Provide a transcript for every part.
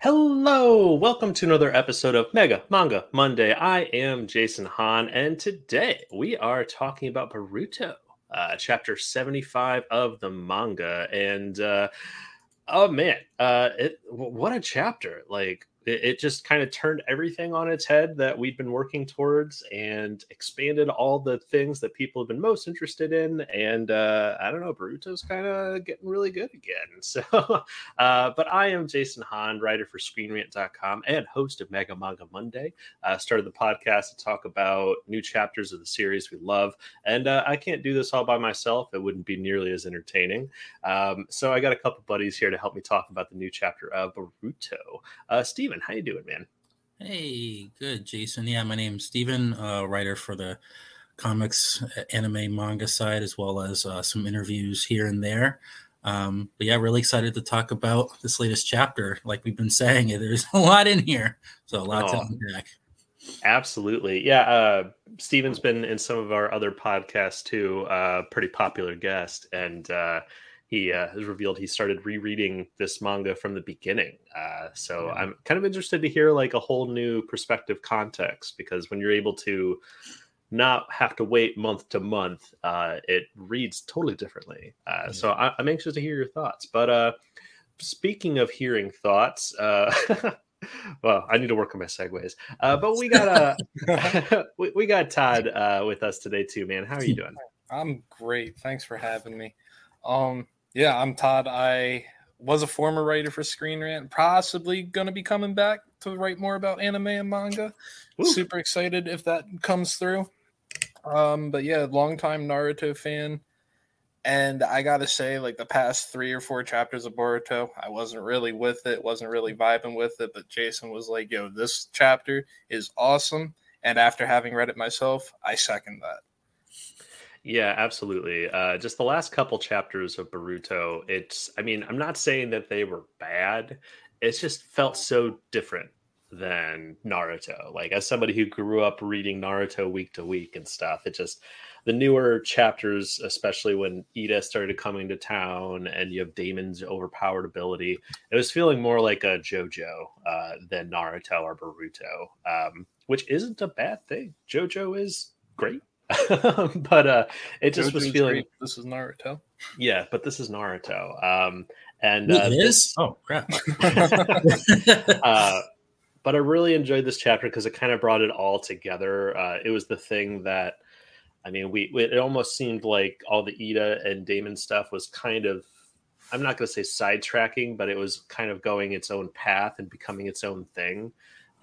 Hello, welcome to another episode of Mega Manga Monday. I am Jason Hahn, and today we are talking about Boruto, chapter 75 of the manga. And oh man, what a chapter! It just kind of turned everything on its head that we'd been working towards, and expanded all the things that people have been most interested in. And I don't know, Boruto's kind of getting really good again. So, but I am Jason Hahn, writer for ScreenRant.com and host of Mega Manga Monday. Started the podcast to talk about new chapters of the series we love, and I can't do this all by myself. It wouldn't be nearly as entertaining. So I got a couple buddies here to help me talk about the new chapter of Boruto. Steven, how you doing, man? Hey, good, Jason. Yeah, my name's Steven, writer for the comics, anime, manga side, as well as some interviews here and there. But yeah, really excited to talk about this latest chapter. Like we've been saying, there's a lot in here, so a lot to unpack. Absolutely. Yeah. Steven's been in some of our other podcasts too, pretty popular guest. And he has revealed he started rereading this manga from the beginning. So I'm kind of interested to hear like a whole new perspective context, because when you're able to not have to wait month to month, it reads totally differently. So I'm anxious to hear your thoughts. But speaking of hearing thoughts, well, I need to work on my segues. But we got we got Todd with us today too, man. How are you doing? I'm great. Thanks for having me. Yeah, I'm Todd. I was a former writer for Screen Rant, possibly going to be coming back to write more about anime and manga. Ooh. Super excited if that comes through. But yeah, longtime Naruto fan. And I got to say, like the past 3 or 4 chapters of Boruto, I wasn't really with it, wasn't really vibing with it. But Jason was like, yo, this chapter is awesome. And after having read it myself, I second that. Yeah, absolutely. Just the last couple chapters of Boruto, I'm not saying that they were bad. It's just felt so different than Naruto. Like, as somebody who grew up reading Naruto week to week and stuff, the newer chapters, especially when Ida started coming to town and you have Damon's overpowered ability, it was feeling more like a JoJo than Naruto or Boruto, which isn't a bad thing. JoJo is great. But it just was feeling great. This is Naruto. Yeah, but this is Naruto. And it is? Oh crap. But I really enjoyed this chapter because it kind of brought it all together. It was the thing that, it almost seemed like all the Ida and Damon stuff was kind of, I'm not going to say sidetracking, but it was kind of going its own path and becoming its own thing.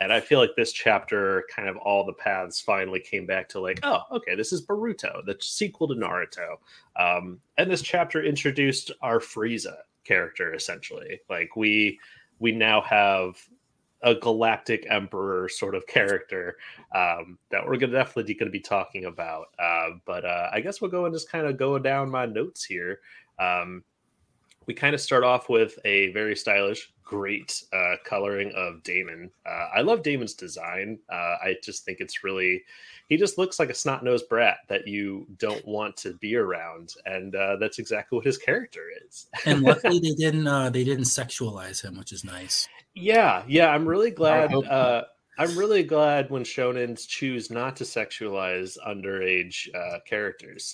And I feel like this chapter, kind of all the paths finally came back to like, oh, okay, this is Boruto, the sequel to Naruto. And this chapter introduced our Frieza character, essentially. Like we now have a galactic emperor sort of character that we're definitely going to be talking about. But I guess we'll go and just kind of go down my notes here. We kind of start off with a very stylish, great coloring of Damon. I love Damon's design. I just think it's really, he just looks like a snot-nosed brat that you don't want to be around, and that's exactly what his character is. And luckily they didn't sexualize him, which is nice. Yeah, I'm really glad. I'm really glad when shonens choose not to sexualize underage characters.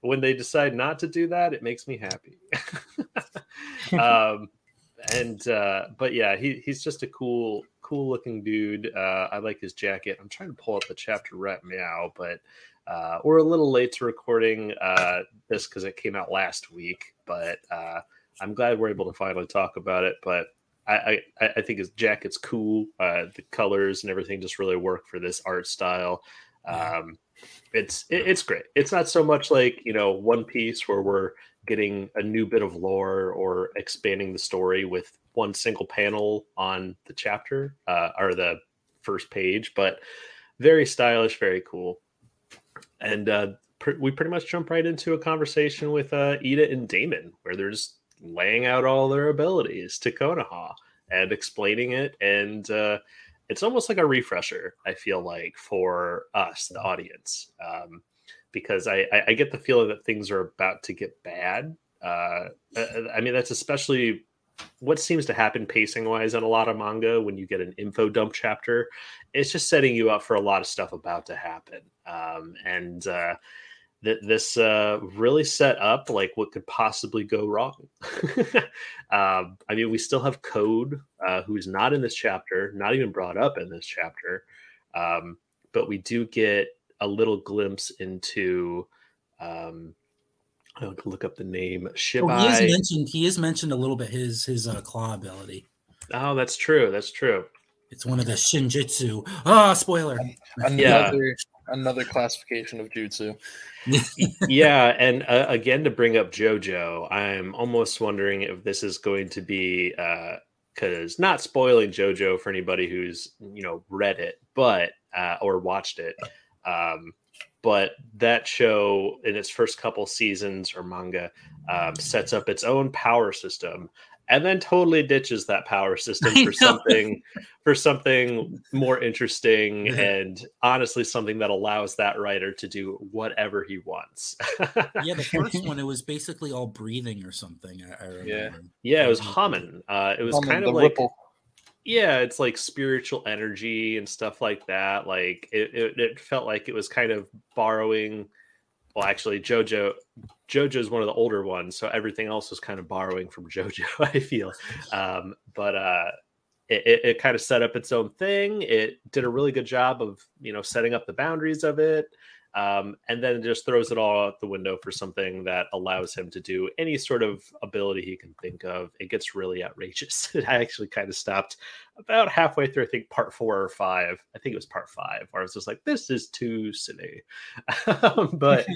When they decide not to do that, it makes me happy. But yeah, he's just a cool looking dude. I like his jacket. I'm trying to pull up the chapter right now, but we're a little late to recording this because it came out last week. But I'm glad we're able to finally talk about it. But I think his jacket's cool. The colors and everything just really work for this art style. It's great. It's not so much like, One Piece where we're getting a new bit of lore or expanding the story with one single panel on the chapter or the first page, but very stylish, very cool. And we pretty much jump right into a conversation with Ida and Damon, where they're just laying out all their abilities to Konoha and explaining it. And it's almost like a refresher, I feel like, for us, the audience, because I get the feeling that things are about to get bad. That's especially what seems to happen pacing wise in a lot of manga when you get an info dump chapter, it's just setting you up for a lot of stuff about to happen. This really set up like what could possibly go wrong. I mean, we still have Code, who's not in this chapter, not even brought up in this chapter, but we do get a little glimpse into. I'll look up the name. Shibai. Oh, he is mentioned a little bit his claw ability. Oh, that's true. That's true. It's one of the Shinjitsu. Ah, spoiler. Another classification of jutsu. Yeah, and again, to bring up JoJo, I'm almost wondering if this is going to be because not spoiling JoJo for anybody who's read it, but or watched it. But that show in its first couple seasons or manga sets up its own power system and then totally ditches that power system for something more interesting and honestly something that allows that writer to do whatever he wants. Yeah, the first one, it was basically all breathing or something. I remember. Yeah, it was humming. It was kind of like ripple. Yeah, it's like spiritual energy and stuff like that. Like it felt like it was kind of borrowing. Well, actually, JoJo's one of the older ones, so everything else was kind of borrowing from JoJo, I feel. But it kind of set up its own thing. It did a really good job of setting up the boundaries of it. And then it just throws it all out the window for something that allows him to do any sort of ability he can think of. It gets really outrageous. I actually kind of stopped about halfway through, I think part 4 or 5. I think it was part 5, where I was just like, this is too silly. But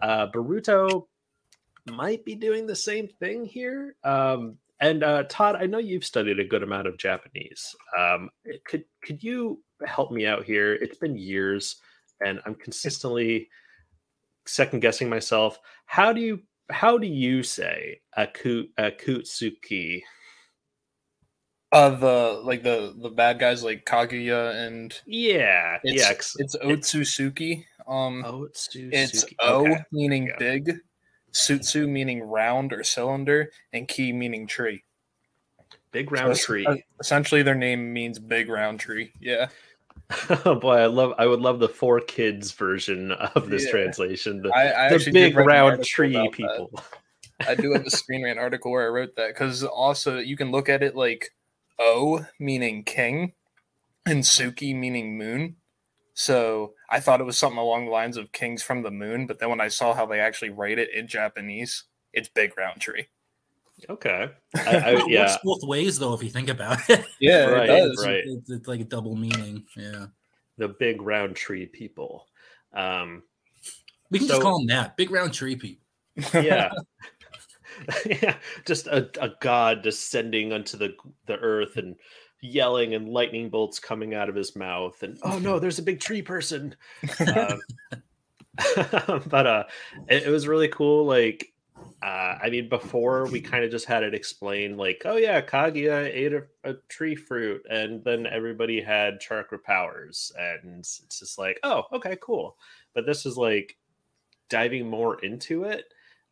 Boruto might be doing the same thing here. And Todd, I know you've studied a good amount of Japanese. Could you help me out here? It's been years. And I'm consistently second guessing myself. How do you say Akutsuki? The bad guys like Kaguya and it's Otsutsuki. Otsutsuki. It's O meaning big, Sutsu meaning round or cylinder, and Ki meaning tree. Big round tree. Essentially, their name means big round tree. Yeah. Oh boy, I would love the 4Kids version of this translation. I the big round tree people. I do have a Screen Rant article where I wrote that because also you can look at it like O meaning king and Suki meaning moon. So I thought it was something along the lines of kings from the moon, but then when I saw how they actually write it in Japanese, it's big round tree. Okay. It works both ways, though, if you think about it. Yeah, right, it does. Right. It's like a double meaning. Yeah. The big round tree people. We can just call them that. Big round tree people. Yeah. Yeah. Just a god descending onto the earth and yelling and lightning bolts coming out of his mouth. And, oh, no, there's a big tree person. But it was really cool. Like, I mean, before we kind of just had it explained like, oh yeah, Kaguya ate a tree fruit and then everybody had chakra powers. And it's just like, oh, okay, cool. But this is like diving more into it.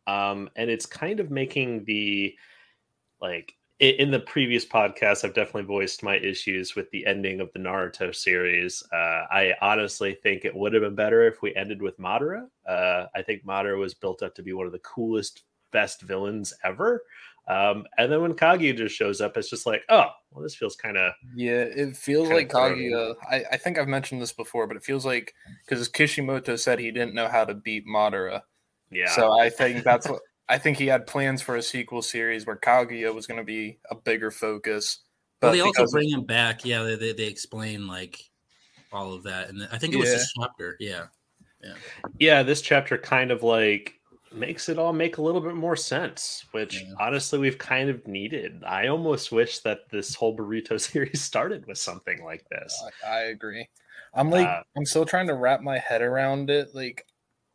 And it's kind of making the, like, in the previous podcast, I've definitely voiced my issues with the ending of the Naruto series. I honestly think it would have been better if we ended with Madara. I think Madara was built up to be one of the coolest, best villains ever. And then when Kaguya just shows up, it's just like, oh, well, this feels kind of... Yeah, it feels like Kaguya... I think I've mentioned this before, but it feels like... Because Kishimoto said he didn't know how to beat Madara. Yeah. So I think that's what... I think he had plans for a sequel series where Kaguya was going to be a bigger focus. But well, they also bring him back. Yeah, they explain like all of that, and I think it was this chapter. Yeah. This chapter kind of like makes it all make a little bit more sense, which honestly we've kind of needed. I almost wish that this whole Boruto series started with something like this. I agree. I'm still trying to wrap my head around it. Like,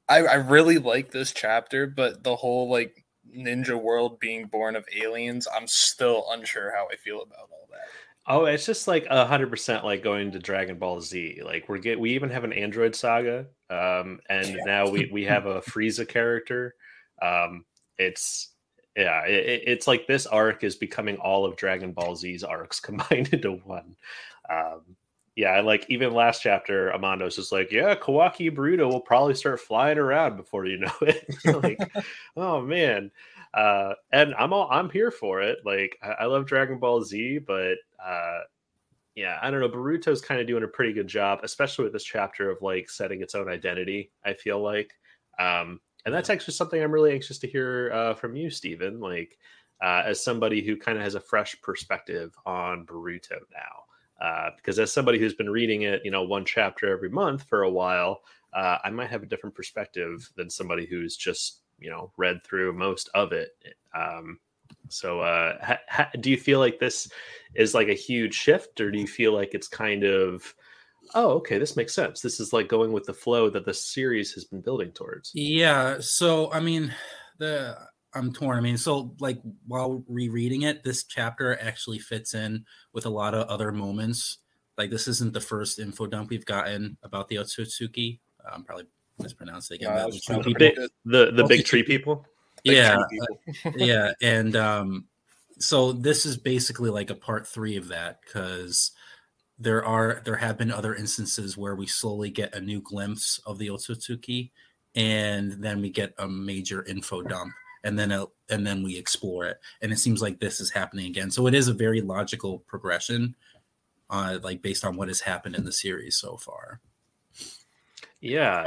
I really like this chapter, but the whole like ninja world being born of aliens, I'm still unsure how I feel about all that. Oh, it's just like 100% like going to Dragon Ball Z. Like we even have an Android Saga, and now we have a Frieza character. It's Yeah, it's like this arc is becoming all of Dragon Ball Z's arcs combined into one. Um, yeah, I like even last chapter, Amando's just like, yeah, Kawaki Boruto will probably start flying around before you know it. Like, oh man. And I'm here for it. Like, I love Dragon Ball Z, but yeah, I don't know. Boruto's kind of doing a pretty good job, especially with this chapter of like setting its own identity, I feel like. And that's actually something I'm really anxious to hear from you, Stephen. Like, as somebody who kind of has a fresh perspective on Boruto now, because as somebody who's been reading it, one chapter every month for a while, I might have a different perspective than somebody who's just read through most of it. So, do you feel like this is like a huge shift, or do you feel like it's kind of, oh, okay, this makes sense, this is like going with the flow that the series has been building towards? Yeah. So, I mean, I'm torn. I mean, so like while rereading it, this chapter actually fits in with a lot of other moments. Like this isn't the first info dump we've gotten about the Otsutsuki. I'm probably mispronounced it again. The big tree people. Yeah. Yeah. And so this is basically like a part 3 of that, because there have been other instances where we slowly get a new glimpse of the Otsutsuki, and then we get a major info dump, and then we explore it. And it seems like this is happening again. So it is a very logical progression, like based on what has happened in the series so far. Yeah.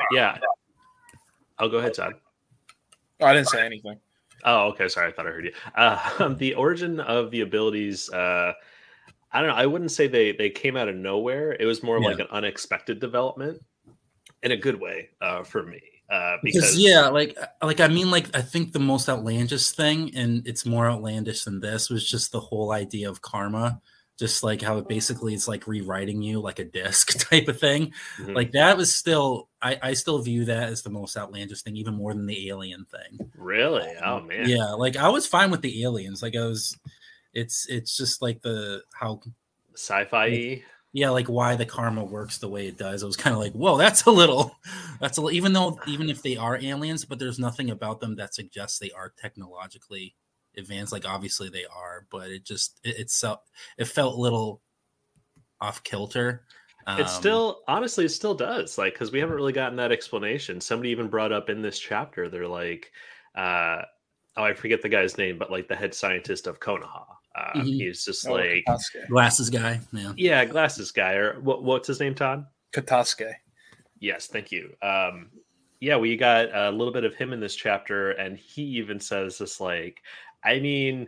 I'll go ahead, Todd. Oh, I didn't say anything. Oh, okay. Sorry, I thought I heard you. The origin of the abilities, I don't know. I wouldn't say they came out of nowhere. It was more like an unexpected development in a good way for me. Because I mean, like I think the most outlandish thing, and it's more outlandish than this, was just the whole idea of karma. Just like how it basically is like rewriting you like a disc type of thing. Mm-hmm. Like that was still, I still view that as the most outlandish thing, even more than the alien thing. Really? Oh man. Yeah. Like I was fine with the aliens. Like it's just like how sci-fi. Like, yeah. Like why the karma works the way it does. It was kind of like, whoa, that's a little, even if they are aliens, but there's nothing about them that suggests they are technologically advanced. Like obviously they are, but it felt a little off kilter. It still does, like, because we haven't really gotten that explanation. Somebody even brought up in this chapter, they're like, I forget the guy's name, but like the head scientist of Konoha, he's just like glasses guy. Yeah, glasses guy. Or what's his name, Todd? Katasuke. Yes, thank you. Yeah, we got a little bit of him in this chapter, and he even says this, like, I mean,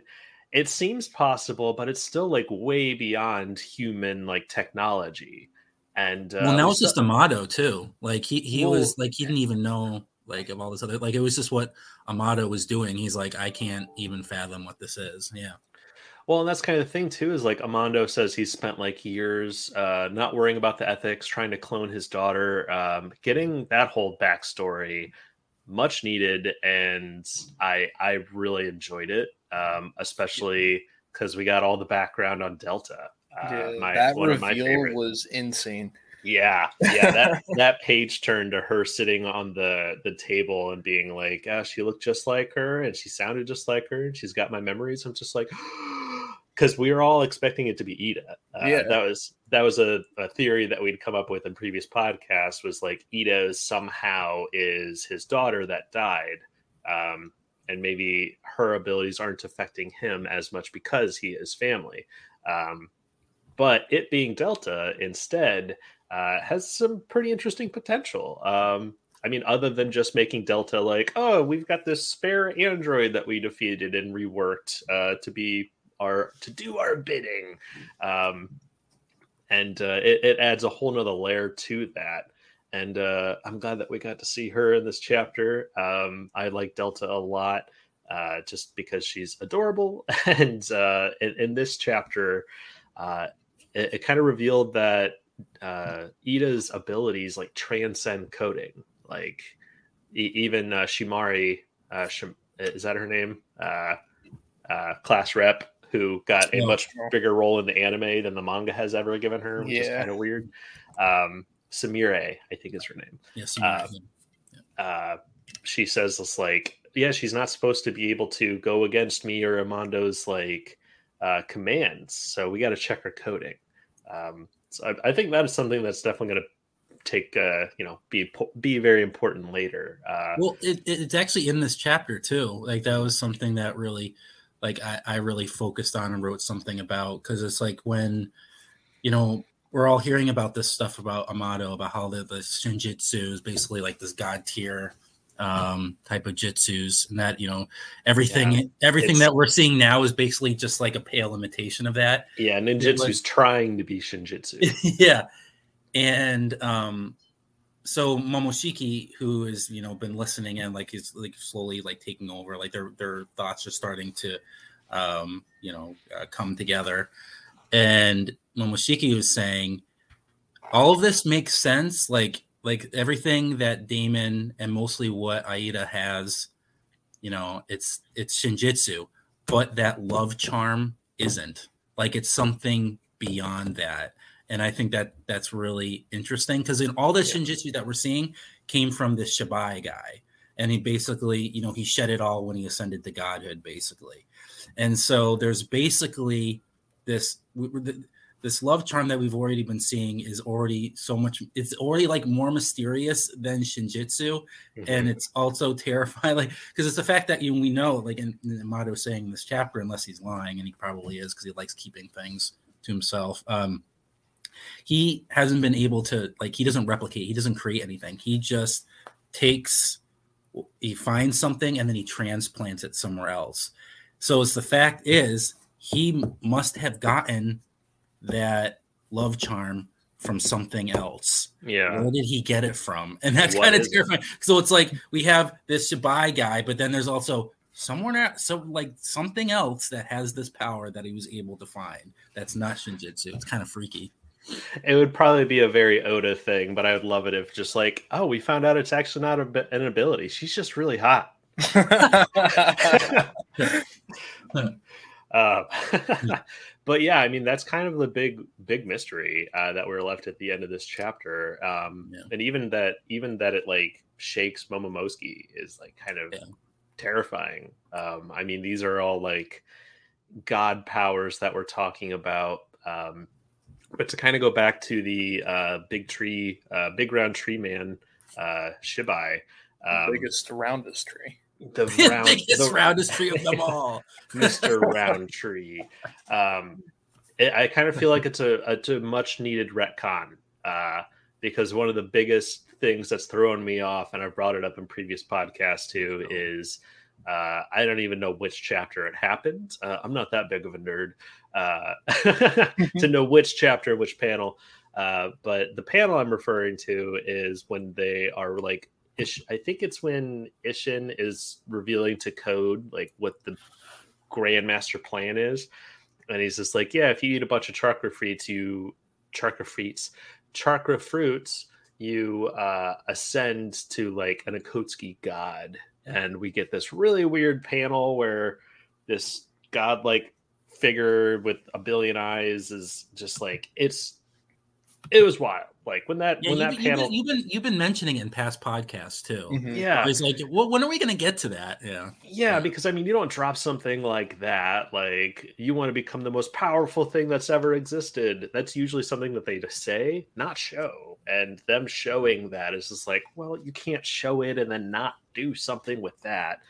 it seems possible, but it's still like way beyond human like technology. And that was just Amato too. Like he was like, he didn't even know like of all this other, like it was just what Amato was doing. He's like, I can't even fathom what this is. Yeah. Well, and that's kind of the thing too, is like Amando says he's spent like years not worrying about the ethics, trying to clone his daughter, getting that whole backstory, much needed, and I really enjoyed it, especially because we got all the background on Delta. That reveal was insane. Yeah, that page turn to her sitting on the table and being like, she looked just like her and she sounded just like her and she's got my memories. I'm just like, because we were all expecting it to be Ida. That was a theory that we'd come up with in previous podcasts, was like Ida somehow is his daughter that died, and maybe her abilities aren't affecting him as much because he is family. But it being Delta instead has some pretty interesting potential. I mean, other than just making Delta like, oh, we've got this spare android that we defeated and reworked to do our bidding. And it adds a whole nother layer to that. And I'm glad that we got to see her in this chapter. I like Delta a lot, just because she's adorable. And in this chapter, it kind of revealed that Ida's abilities like transcend coding. Like even Shimari, is that her name? Class rep, who got a much bigger role in the anime than the manga has ever given her, which is kind of weird. Samire, I think is her name. Yeah, Samire. She says this, like, she's not supposed to be able to go against me or Amando's like commands. So we got to check her coding. So I think that is something that's definitely going to take be very important later. Well, it's actually in this chapter too. Like that was something that really, like I really focused on and wrote something about, because it's like when, we're all hearing about this stuff about Amado, about how the Shinjitsu is basically like this god tier type of jutsus, and that everything that we're seeing now is basically just like a pale imitation of that. Yeah, ninjutsu's trying to be Shinjitsu. Yeah. And so Momoshiki, who has been listening in, like he's like slowly like taking over, like their thoughts are starting to come together. And Momoshiki was saying, all of this makes sense, like everything that Damon and mostly what Aida has, it's Shinjitsu, but that love charm isn't. Like it's something beyond that. And I think that's really interesting, because in all the Shinjitsu that we're seeing came from this Shibai guy. And he basically, he shed it all when he ascended to godhood, basically. And so there's basically this love charm that we've already been seeing is already so much, it's already like more mysterious than Shinjitsu. Mm-hmm. And it's also terrifying, like, because it's the fact that we know, like in Amado saying in this chapter, unless he's lying, and he probably is because he likes keeping things to himself, he hasn't been able to, like, he doesn't replicate, he doesn't create anything. He just he finds something and then he transplants it somewhere else. So it's the fact is he must have gotten that love charm from something else. Yeah. Where did he get it from? And that's kind of terrifying. So it's like we have this Shibai guy, but then there's also something else that has this power that he was able to find. That's not Shinjitsu. It's kind of freaky. It would probably be a very Oda thing, but I would love it if just like, oh, we found out it's actually not an ability. She's just really hot. But yeah, I mean, that's kind of the big mystery that we're left at the end of this chapter. And even that it like shakes Momomosuke is like kind of terrifying. I mean, these are all like god powers that we're talking about. But to kind of go back to the big round tree man, Shibai, biggest roundest tree. The roundest tree of them all, Mr. Roundtree. I kind of feel like it's a much needed retcon, because one of the biggest things that's thrown me off, and I've brought it up in previous podcasts too, is I don't even know which chapter it happened. I'm not that big of a nerd to know which chapter, which panel. But the panel I'm referring to is when they are like, I think it's when Ishin is revealing to Code like what the Grandmaster plan is, and he's just like, yeah, if you eat a bunch of chakra fruits, you ascend to like an Akatsuki god. And we get this really weird panel where this godlike figure with a billion eyes is just like, it was wild. Like when that panel, you've been mentioning it in past podcasts too. Mm-hmm. Yeah, it's like, well, when are we going to get to that? Yeah, because I mean, you don't drop something like that. Like, you want to become the most powerful thing that's ever existed. That's usually something that they say, not show. And them showing that is just like, well, you can't show it and then not do something with that.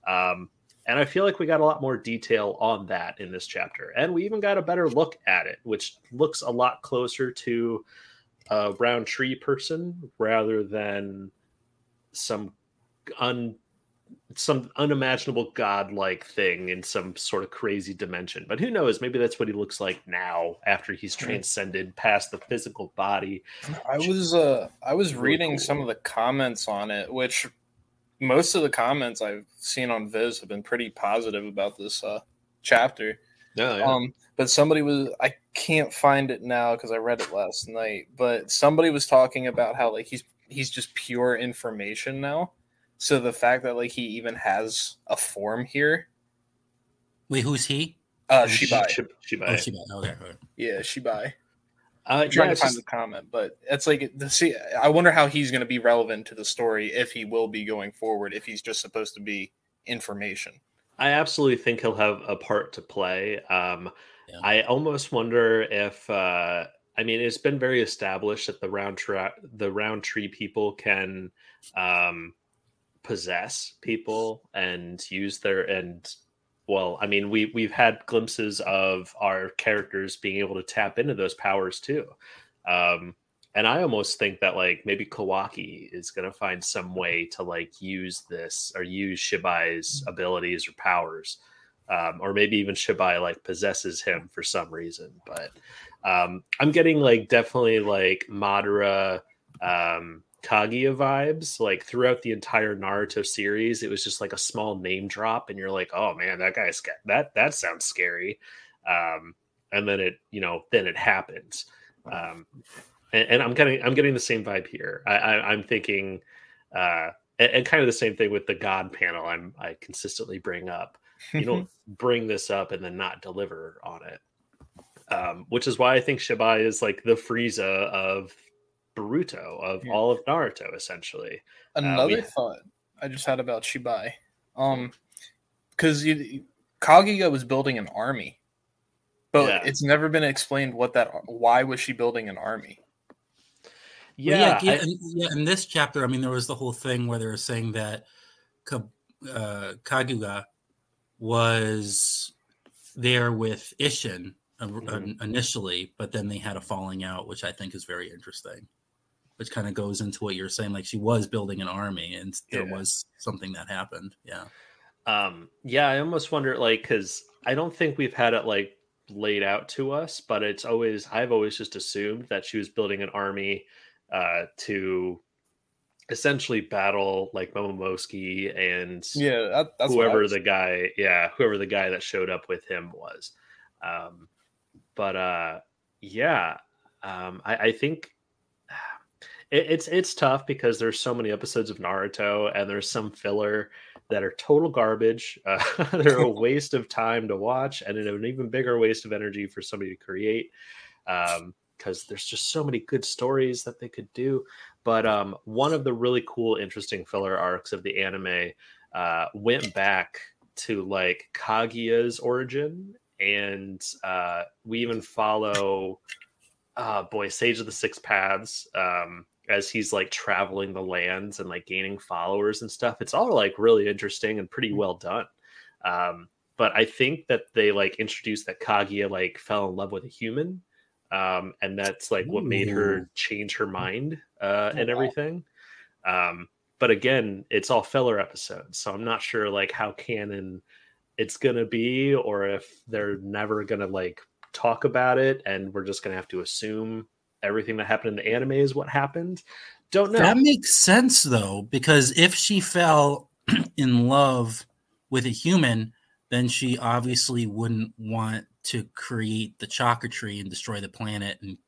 And I feel like we got a lot more detail on that in this chapter, and we even got a better look at it, which looks a lot closer to a round tree person rather than some unimaginable god-like thing in some sort of crazy dimension. But who knows? Maybe that's what he looks like now after he's transcended past the physical body. I was reading really cool. Some of the comments on it, which most of the comments I've seen on Viz have been pretty positive about this chapter. Yeah. But somebody I can't find it now because I read it last night, but somebody was talking about how like he's just pure information now. So the fact that like he even has a form here. Wait, who's he? Shibai. Shibai. Oh, Shibai. Okay. Yeah, Shibai. I'm trying to find the comment, but it's like, I wonder how he's going to be relevant to the story, if he will be going forward, if he's just supposed to be information. I absolutely think he'll have a part to play. Yeah. I almost wonder if I mean, it's been very established that the round tree people can possess people and use their well, I mean, we've had glimpses of our characters being able to tap into those powers too. And I almost think that like maybe Kawaki is going to find some way to like use this or use Shibai's abilities or powers. Or maybe even Shibai like possesses him for some reason. But I'm getting like definitely like Madara, Kaguya vibes like throughout the entire Naruto series. It was just like a small name drop, and you're like, oh man, that guy's got that sounds scary. And then then it happens. And I'm getting the same vibe here. I'm thinking, and kind of the same thing with the God panel. I consistently bring up. You don't bring this up and then not deliver on it, which is why I think Shibai is like the Frieza of Boruto, of all of Naruto, essentially. Another thought I just had about Shibai, because Kaguya was building an army, but it's never been explained why was she building an army. In this chapter, I mean, there was the whole thing where they were saying that Kaguya was there with Isshin initially, but then they had a falling out, which I think is very interesting, which kind of goes into what you're saying. Like she was building an army and there was something that happened. Yeah. I almost wonder like, cause I don't think we've had it like laid out to us, but I've always just assumed that she was building an army to essentially battle like Momomosuke and that's whoever the guy that showed up with him was. I think it's tough because there's so many episodes of Naruto and there's some filler that are total garbage. They're a waste of time to watch and an even bigger waste of energy for somebody to create. Because there's just so many good stories that they could do. But one of the really cool, interesting filler arcs of the anime went back to like Kaguya's origin, and we even follow Sage of the Six Paths as he's like traveling the lands and like gaining followers and stuff. It's all like really interesting and pretty well done. But I think that they like introduced that Kaguya like fell in love with a human. And that's like what made her change her mind and everything. But again, it's all filler episodes, so I'm not sure like how canon it's gonna be, or if they're never gonna like talk about it, and we're just gonna have to assume everything that happened in the anime is what happened. Don't know. That makes sense though, because if she fell in love with a human, then she obviously wouldn't want to create the chakra tree and destroy the planet and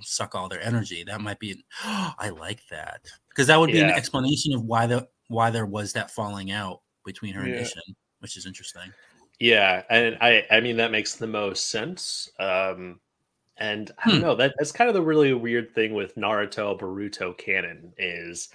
suck all their energy. That might be I like that, because that would be an explanation of why there was that falling out between her and Isshin, which is interesting. Yeah, and I mean that makes the most sense. And I don't know, that's kind of the really weird thing with Naruto Boruto canon is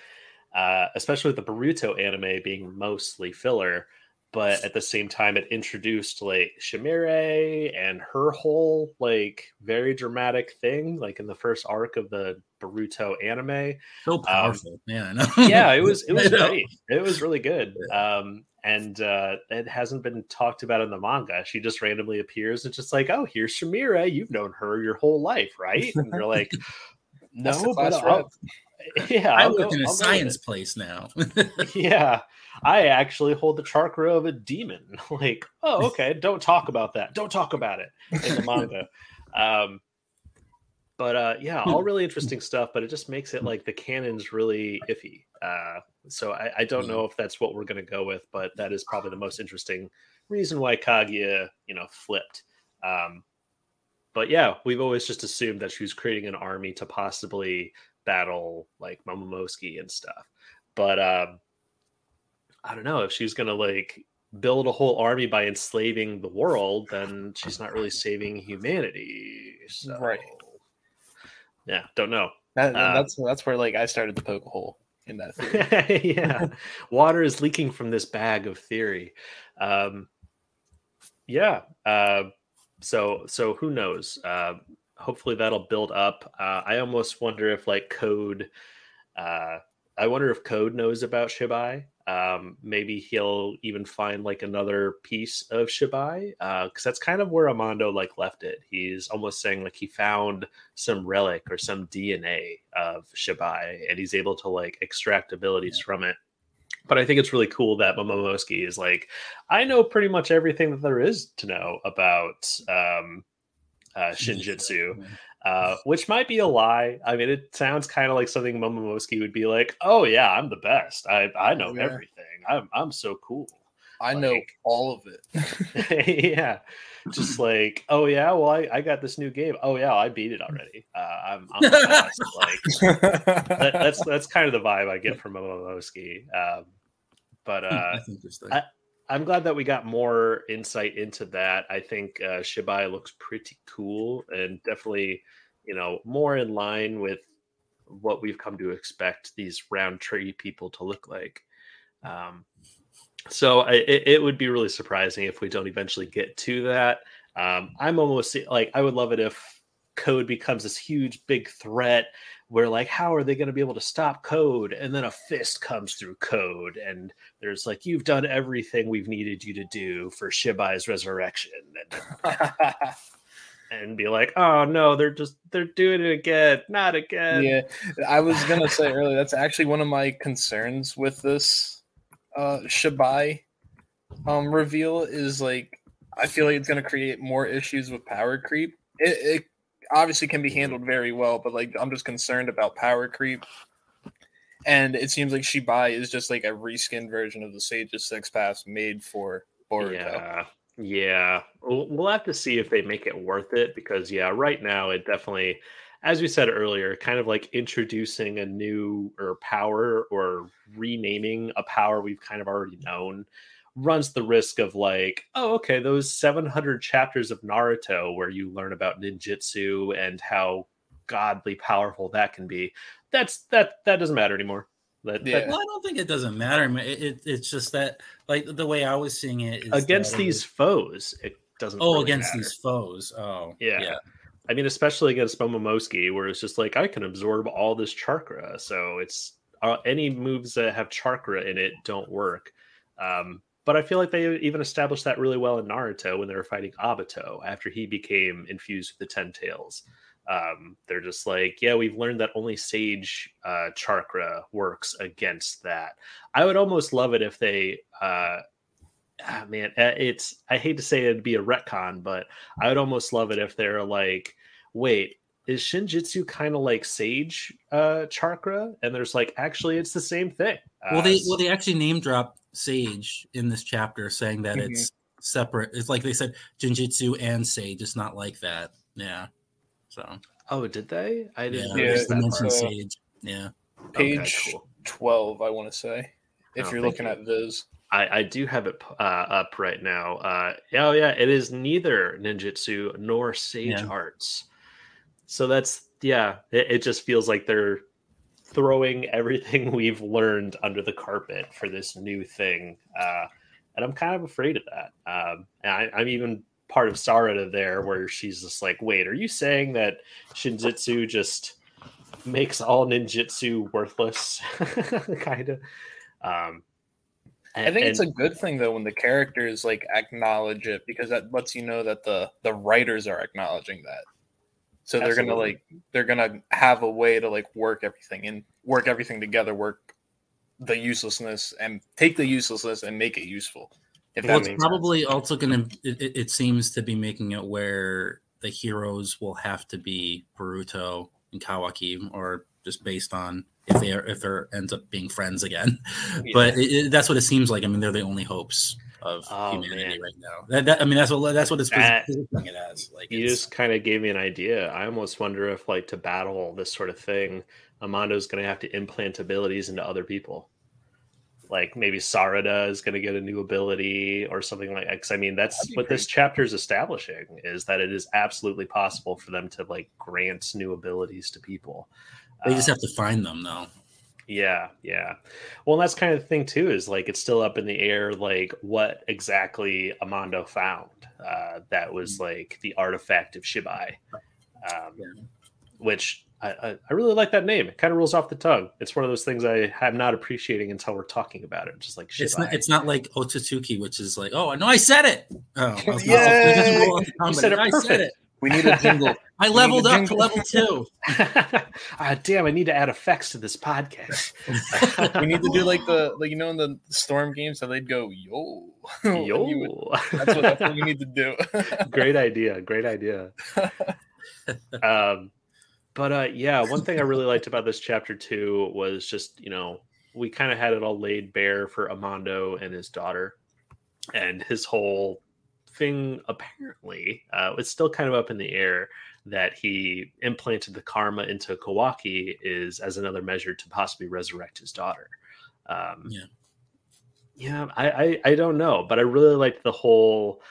especially with the Boruto anime being mostly filler. But at the same time, it introduced like Shimire and her whole like very dramatic thing, like in the first arc of the Boruto anime. So powerful, it was great. It was really good. And it hasn't been talked about in the manga. She just randomly appears and just like, oh, here's Shimire. You've known her your whole life, right? And you're like, no, but I work in a science place now. Yeah. I actually hold the chakra of a demon. Like, oh, okay. Don't talk about that. Don't talk about it in the manga. All really interesting stuff, but it just makes it like the canon's really iffy. So I don't know if that's what we're going to go with, but that is probably the most interesting reason why Kaguya, flipped. But yeah, we've always just assumed that she was creating an army to possibly battle like Momomosuke and stuff. But I don't know if she's gonna like build a whole army by enslaving the world, then she's not really saving humanity. So, right? Yeah, don't know. That's where like I started to poke a hole, in that theory. Yeah, water is leaking from this bag of theory. Yeah. So who knows? Hopefully that'll build up. I almost wonder if like Code. I wonder if Code knows about Shibai. Maybe he'll even find like another piece of Shibai, because that's kind of where Amando like left it. He's almost saying like he found some relic or some DNA of Shibai, and he's able to like extract abilities from it. But I think it's really cool that Momomosuke is like, I know pretty much everything that there is to know about Shinjitsu. Which might be a lie. I mean, it sounds kind of like something Momomosuke would be like, "Oh yeah, I'm the best. I know everything. I'm so cool. I know all of it." Yeah, just like, "Oh yeah, well I got this new game. Oh yeah, I beat it already. I'm the best." Like that's kind of the vibe I get from Momomosuke. But That's interesting. I'm glad that we got more insight into that. I think Shibai looks pretty cool and definitely, more in line with what we've come to expect these round tree people to look like. So it would be really surprising if we don't eventually get to that. I'm almost like, I would love it if Code becomes this huge big threat where like, how are they going to be able to stop Code? And then a fist comes through Code and there's like, you've done everything we've needed you to do for Shibai's resurrection. And be like, oh no, they're doing it again, not again. Yeah, I was going to say earlier, that's actually one of my concerns with this Shibai reveal is like, I feel like it's going to create more issues with power creep. It obviously can be handled very well, but like I'm just concerned about power creep. And it seems like Shibai is just like a reskinned version of the Sage's Six Paths made for Boruto. Yeah. We'll have to see if they make it worth it, because right now it definitely, as we said earlier, kind of like introducing a new power or renaming a power we've kind of already known runs the risk of like, oh, okay, those 700 chapters of Naruto where you learn about ninjutsu and how godly powerful that can be, that doesn't matter anymore. Well, I don't think it doesn't matter. It's just that, like, the way I was seeing it is against these foes, it doesn't. Oh, really against matter. These foes. Oh, yeah. I mean, especially against Momomosuke, where it's just like, I can absorb all this chakra, so it's any moves that have chakra in it don't work. But I feel like they even established that really well in Naruto when they were fighting Obito after he became infused with the 10 tails. They're just like, yeah, we've learned that only Sage chakra works against that. I would almost love it if they, I hate to say it'd be a retcon, but I would almost love it if they're like, wait, is Shinjitsu kind of like Sage chakra? And there's like, actually, it's the same thing. They actually name drop Sage in this chapter, saying that it's separate. It's like they said Jinjitsu and Sage. It's not like that. Yeah. So. Oh, did they? I didn't notice that Sage. Yeah. Page 12, I want to say, if you're looking at Viz. I do have it up right now. It is neither ninjutsu nor Sage arts. So that's, it just feels like they're throwing everything we've learned under the carpet for this new thing. And I'm kind of afraid of that. And I'm even part of Sarada there, where she's just like, wait, are you saying that Shinjitsu just makes all ninjutsu worthless? Kind of. I think it's a good thing though when the characters like acknowledge it, because that lets you know that the writers are acknowledging that. So they're gonna have a way to like work everything together, work the uselessness and take the uselessness and make it useful. It's probably also gonna. It seems to be making it where the heroes will have to be Boruto and Kawaki, or just based on if they're ends up being friends again. Yeah. But that's what it seems like. I mean, they're the only hopes of humanity right now. That's what it's positioning it as. Like, you just kind of gave me an idea. I almost wonder if, like, to battle this sort of thing, Amando's going to have to implant abilities into other people. Like maybe Sarada is going to get a new ability or something like that. Because I mean, that's what this chapter is establishing, is that it is absolutely possible for them to like grant new abilities to people. They just have to find them, though. Yeah, yeah. Well, that's kind of the thing too, is like it's still up in the air, like what exactly Amando found. That was like the artifact of Shibai, um, Yeah. which I really like that name. It kind of rolls off the tongue. It's one of those things I am not appreciating until we're talking about it. Just like Shibai. It's not like Otsutsuki, which is like, oh no, I said it. Oh, I was Yay! it doesn't roll off the tongue, You but said it I perfect. said it. We need a jingle. I leveled up to level 2. Damn! I need to add effects to this podcast. We need to do like in the Storm games, so they'd go yo Yo. That's what we need to do. Great idea. Great idea. Yeah, one thing I really liked about this chapter too was just, we kind of had it all laid bare for Amando and his daughter, and his whole thing apparently it's still kind of up in the air that he implanted the karma into Kawaki is as another measure to possibly resurrect his daughter. I don't know, but I really liked the whole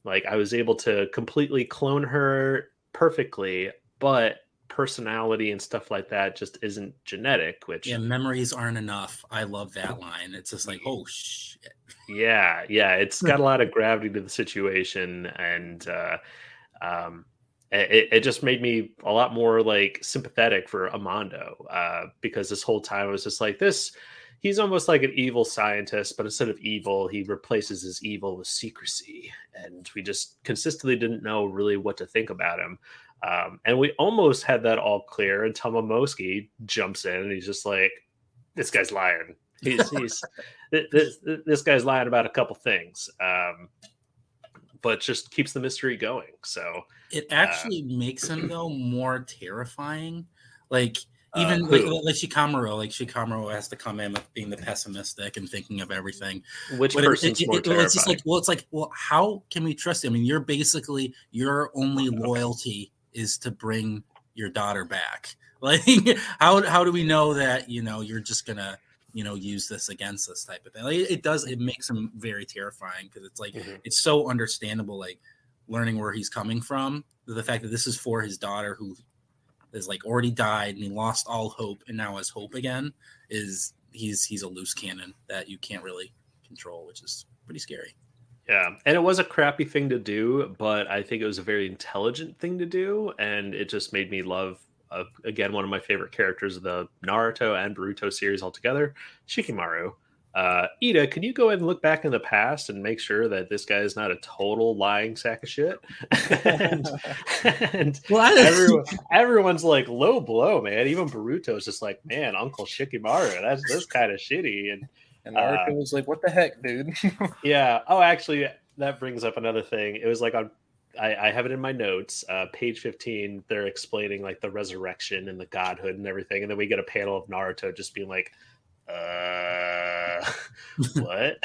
like I was able to completely clone her perfectly, but personality and stuff like that just isn't genetic, which memories aren't enough. I love that line. It's just like, oh shit. Yeah, it's got a lot of gravity to the situation, and it just made me a lot more like sympathetic for Amando, because this whole time I was just like, he's almost like an evil scientist, but instead of evil, he replaces his evil with secrecy, and we just consistently didn't know really what to think about him. And we almost had that all clear until Momoski jumps in and he's just like, this guy's lying. This guy's lying about a couple things, but just keeps the mystery going. So it actually makes him though more terrifying. Like even like Shikamaru, has to come in with being the pessimistic and thinking of everything. Which person's more terrifying? It's like, how can we trust you? I mean, your only loyalty is to bring your daughter back. Like, how do we know that you're just gonna use this against us type of thing? Like, it makes him very terrifying, because it's like it's so understandable, like learning where he's coming from, the fact that this is for his daughter who is like already died and he lost all hope and now has hope again. He's a loose cannon that you can't really control, which is pretty scary. Yeah, and it was a crappy thing to do, but I think it was a very intelligent thing to do, and it just made me love, again, one of my favorite characters of the Naruto and Boruto series altogether, Shikamaru. Ida, can you go ahead and look back in the past and make sure that this guy is not a total lying sack of shit? and everyone's like, low blow, man. Even Boruto's just like, man, Uncle Shikamaru, that's kind of shitty. And Naruto was like, what the heck, dude? Yeah. Oh, actually, that brings up another thing. It was like I have it in my notes, page 15. They're explaining like the resurrection and the godhood and everything. And then we get a panel of Naruto just being like, what?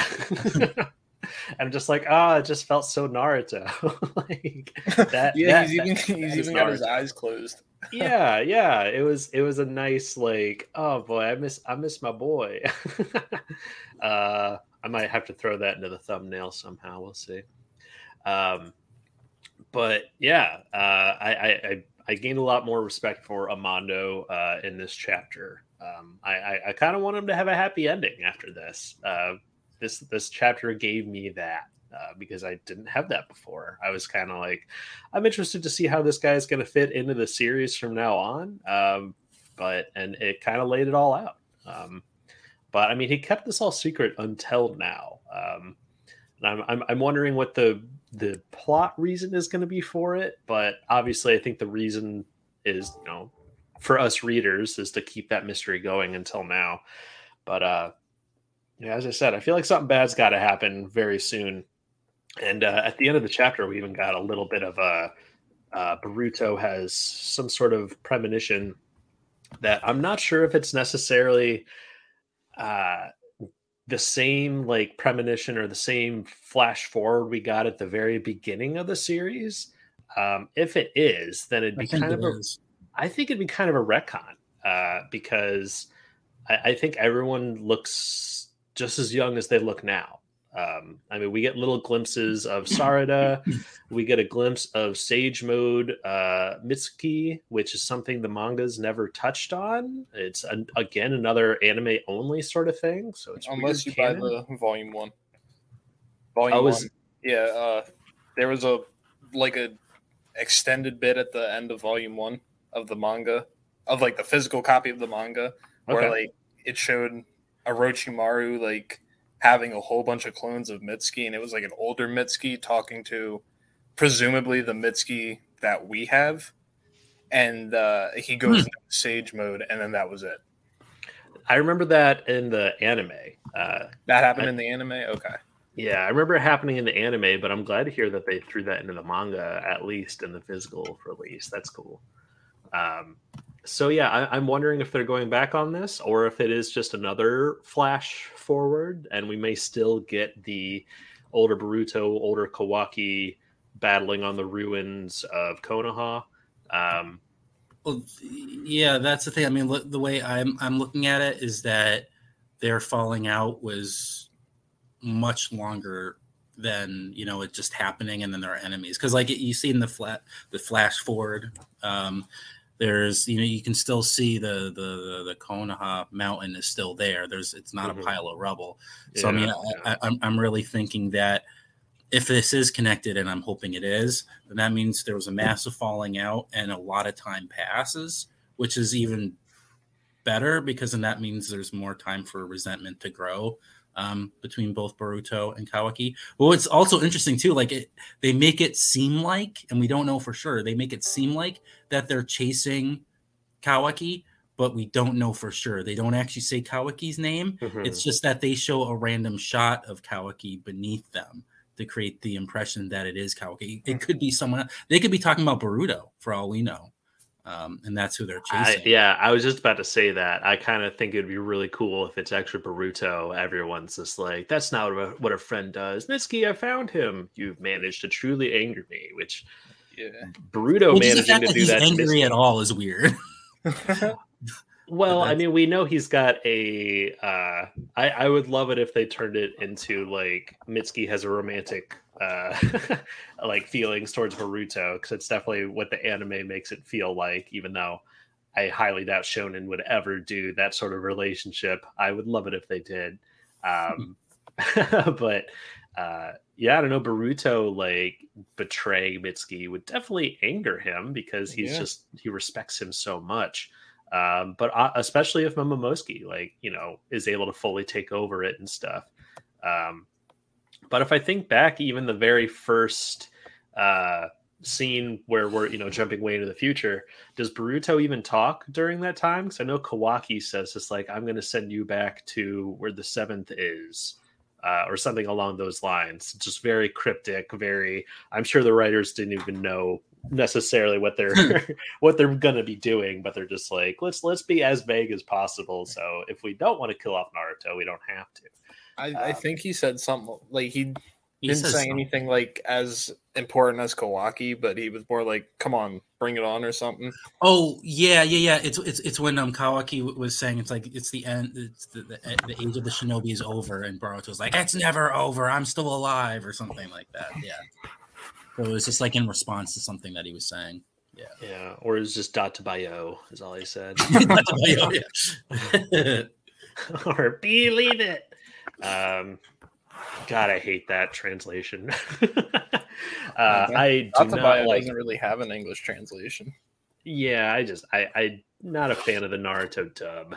And I'm just like, it just felt so Naruto. Like that. Yeah, he's even got his eyes closed. yeah. It was a nice, like, oh boy, I miss my boy. I might have to throw that into the thumbnail somehow. We'll see. But yeah, I gained a lot more respect for Amando in this chapter. I kind of want him to have a happy ending after this. This chapter gave me that, because I didn't have that before. I was kind of like, I'm interested to see how this guy is going to fit into the series from now on. And it kind of laid it all out. But I mean, he kept this all secret until now. And I'm wondering what the plot reason is going to be for it. But obviously, I think the reason is, for us readers, is to keep that mystery going until now. But as I said, I feel like something bad's got to happen very soon. And at the end of the chapter, we even got a little bit of Boruto has some sort of premonition that I'm not sure if it's necessarily the same like premonition or the same flash forward we got at the very beginning of the series. If it is, then I think it'd be kind of a retcon, because I think everyone looks just as young as they look now. I mean, we get little glimpses of Sarada. We get a glimpse of Sage Mode Mitsuki, which is something the manga's never touched on. It's, again, another anime-only sort of thing. So it's unless you canon. buy the volume 1. Volume 1. Yeah, there was a extended bit at the end of volume 1 of the manga, of like the physical copy of the manga, where like it showed Orochimaru like having a whole bunch of clones of Mitsuki, and it was like an older Mitsuki talking to presumably the Mitsuki that we have, and he goes into Sage Mode, and then that was it. I remember that in the anime. That happened in the anime? Okay. Yeah, I remember it happening in the anime, but I'm glad to hear that they threw that into the manga, at least in the physical release. That's cool. So yeah, I'm wondering if they're going back on this, or if it is just another flash forward, and we may still get the older Boruto, older Kawaki battling on the ruins of Konoha. Well, yeah, that's the thing. I mean, the way I'm looking at it is that their falling out was much longer than, you know, it just happening and then they're enemies. Because like you see in the flash forward, there's, you know, you can still see the Konoha mountain is still there. It's not a pile of rubble. So I mean, I'm really thinking that if this is connected, and I'm hoping it is, then that means there was a massive falling out and a lot of time passes, which is even better, because then that means there's more time for resentment to grow between both Boruto and Kawaki. Well, it's also interesting too, like they make it seem like, and we don't know for sure, they make it seem like that they're chasing Kawaki, but we don't know for sure. They don't actually say Kawaki's name. It's just that they show a random shot of Kawaki beneath them to create the impression that it is Kawaki. It could be someone else. They could be talking about Boruto for all we know. And that's who they're chasing. I was just about to say that. I kind of think it'd be really cool if it's actually Boruto. Everyone's just like, that's not what a friend does. Mitsuki, I found him. You've managed to truly anger me, which Boruto managing to do that to angry Mitsuki at all is weird. Well, I mean, we know he's got a I would love it if they turned it into like Mitsuki has a romantic like feelings towards Boruto, because it's definitely what the anime makes it feel like, even though I highly doubt Shonen would ever do that sort of relationship. I would love it if they did. But yeah, I don't know, Boruto like betraying Mitsuki would definitely anger him, because he's he respects him so much. But especially if Momomosuke, like, you know, is able to fully take over it and stuff. But if I think back, even the very first scene where we're, you know, jumping way into the future, does Boruto even talk during that time? Because I know Kawaki says it's like, I'm going to send you back to where the seventh is, or something along those lines. Just very cryptic, very, I'm sure the writers didn't even know necessarily what they're what they're gonna be doing, but they're just like, let's be as vague as possible, so if we don't want to kill off Naruto, we don't have to. I think he said something like he didn't say anything like as important as Kawaki, but he was more like, come on, bring it on, or something. Oh yeah. It's when Kawaki was saying it's like it's the end, it's the age of the shinobi is over, and Boruto was like, it's never over, I'm still alive, or something like that. Yeah. So it was just like in response to something that he was saying. Yeah, or it's just Databayo is all he said. Or believe it. God, I hate that translation. I do not like. Doesn't really have an English translation. Yeah, I'm not a fan of the Naruto dub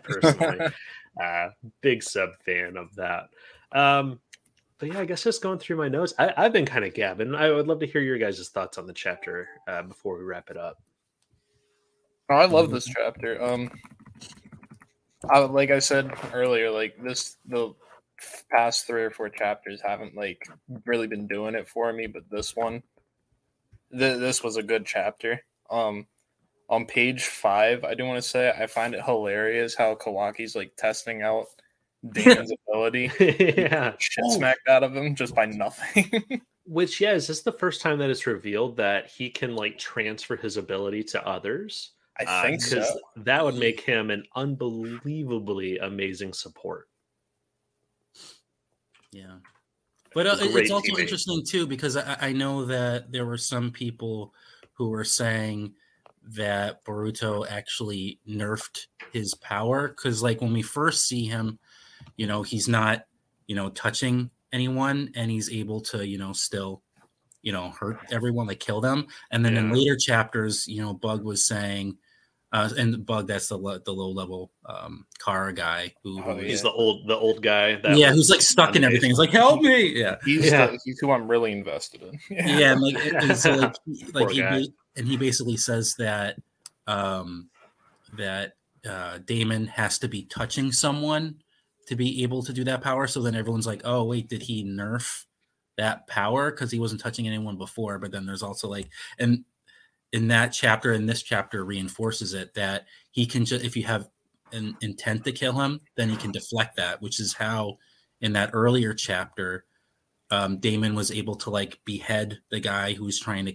personally. Big sub fan of that. But yeah, I guess just going through my notes, I've been kind of gabbing. I would love to hear your guys' thoughts on the chapter before we wrap it up. Oh, I love this chapter. Like I said earlier, like the past 3 or 4 chapters haven't like really been doing it for me, but this one, this was a good chapter. On page 5, I do want to say I find it hilarious how Kawaki's like testing out Dan's ability. Shit smacked out of him just by nothing. Which, is this the first time that it's revealed that he can like transfer his ability to others? I think so. Because that would make him an unbelievably amazing support. Yeah. But it's also teammate. interesting too, because I know that there were some people who were saying that Boruto actually nerfed his power, because like when we first see him, he's not touching anyone, and he's able to still hurt everyone, like kill them. And then in later chapters, Bug was saying, and Bug, that's the low level car guy he's the old guy who's like stuck in everything. He's like, help me. He's who I'm really invested in. And like so he basically says that Damon has to be touching someone to be able to do that power. So then everyone's like, oh wait, did he nerf that power because he wasn't touching anyone before? But then there's also like, and in that chapter, and this chapter reinforces it, that he can just, if you have an intent to kill him, then he can deflect that, which is how in that earlier chapter, Damon was able to like behead the guy who's trying to,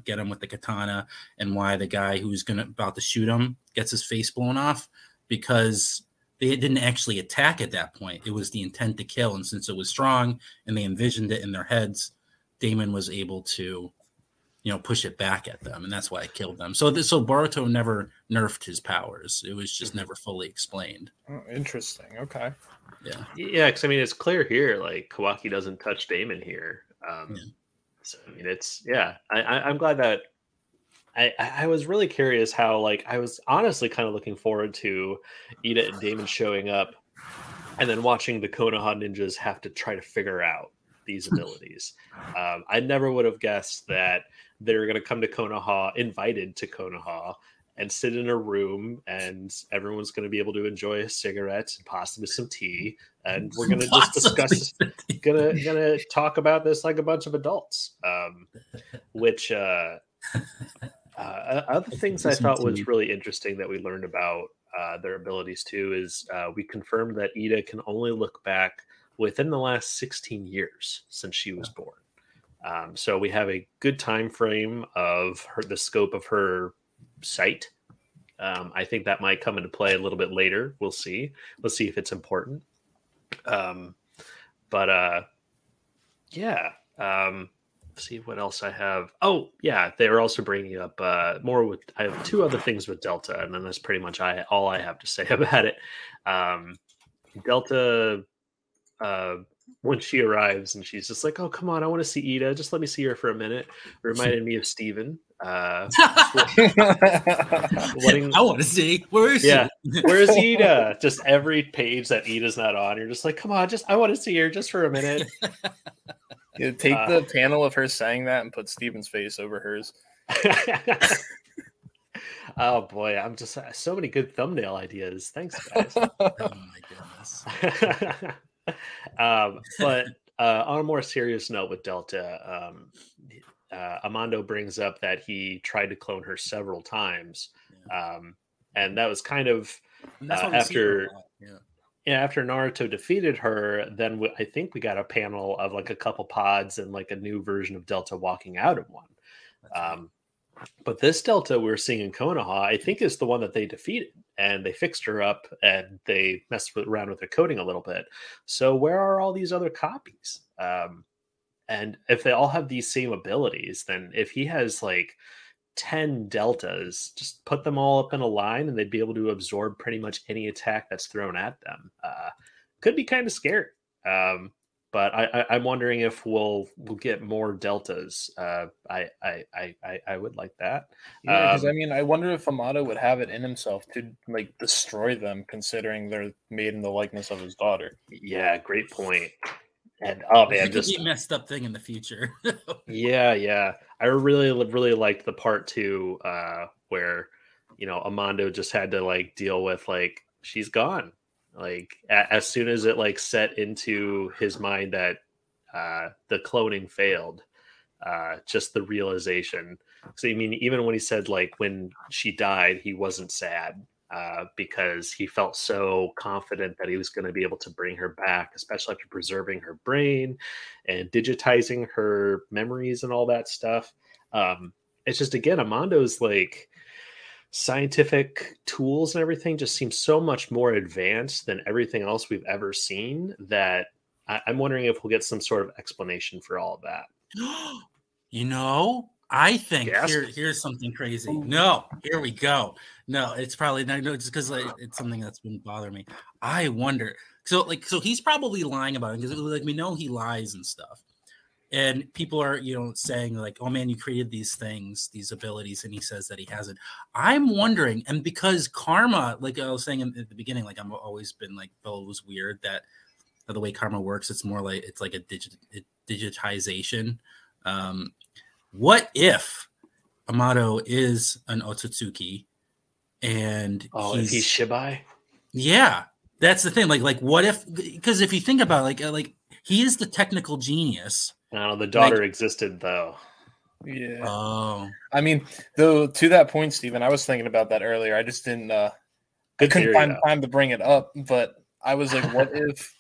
get him with the katana, and why the guy who's about to shoot him gets his face blown off, because they didn't actually attack at that point. It was the intent to kill. And since it was strong and they envisioned it in their heads, Damon was able to, push it back at them. And that's why it killed them. So Boruto never nerfed his powers. It was just never fully explained. Oh, interesting. Okay. Yeah. Yeah. Cause I mean, it's clear here, like Kawaki doesn't touch Damon here. So, I mean, I'm glad that I was really curious how, like, I was honestly kind of looking forward to Ida and Damon showing up and then watching the Konoha ninjas have to try to figure out these abilities. I never would have guessed that they're going to come to Konoha, invited to Konoha, and sit in a room, and everyone's going to be able to enjoy a cigarette and possibly some tea, and we're going to just discuss, gonna talk about this like a bunch of adults. Which other things I thought was really interesting that we learned about their abilities too is we confirmed that Ida can only look back within the last 16 years since she was born. So we have a good time frame of the scope of her sight. I think that might come into play a little bit later. We'll see. Let's see if it's important. See what else I have. Oh yeah, they're also bringing up more with. I have two other things with Delta, and then that's pretty much all I have to say about it. Delta, when she arrives and she's just like, "Oh come on, I want to see Ida. Just let me see her for a minute." Reminded me of Steven. I want to see. Where is she? Where's Ida? Just every page that Ida's not on, you're just like, come on, I want to see her just for a minute. Take the panel of her saying that and put Steven's face over hers. Oh boy, I'm just so many good thumbnail ideas. Thanks, guys. Oh my goodness. But on a more serious note with Delta, Amando brings up that he tried to clone her several times. And that was kind of after Naruto defeated her, then I think we got a panel of like a couple pods and like a new version of Delta walking out of one. But this Delta we're seeing in Konoha, I think, is the one that they defeated, and they fixed her up and they messed around with her coding a little bit. So where are all these other copies? And if they all have these same abilities, then if he has like 10 deltas, just put them all up in a line and they'd be able to absorb pretty much any attack that's thrown at them. Could be kind of scary. But I'm wondering if we'll get more deltas. I would like that. Yeah, because I wonder if Amado would have it in himself to like destroy them, considering they're made in the likeness of his daughter. Yeah, great point. And oh man, just a messed up thing in the future. Yeah. I really liked the part too, where Amando just had to like deal with like she's gone. Like as soon as it like set into his mind that the cloning failed, just the realization. So I mean, even when he said like when she died, he wasn't sad. Because he felt so confident that he was going to be able to bring her back, especially after preserving her brain and digitizing her memories and all that stuff. It's just, again, Amando's like scientific tools and everything just seems so much more advanced than everything else we've ever seen that I'm wondering if we'll get some sort of explanation for all of that. You know, I think Gasp. here's something crazy. No, here we go. No, it's probably not. No, just because it's something that's been bothering me. I wonder. So he's probably lying about it because like we know he lies and stuff. And people are, saying like, oh man, you created these things, these abilities, and he says that he hasn't. I'm wondering, and because karma, like I was saying at the beginning, like I've always been like, felt it was weird that the way karma works, it's more like it's like a digitization. What if Amato is an Otsutsuki and he's Shibai? Yeah, that's the thing. Like what if? Because if you think about it, like he is the technical genius. No, the daughter existed though. Yeah. Oh. I mean, though, to that point, Steven, I was thinking about that earlier. I just didn't. I couldn't find time to bring it up, but I was like, what if?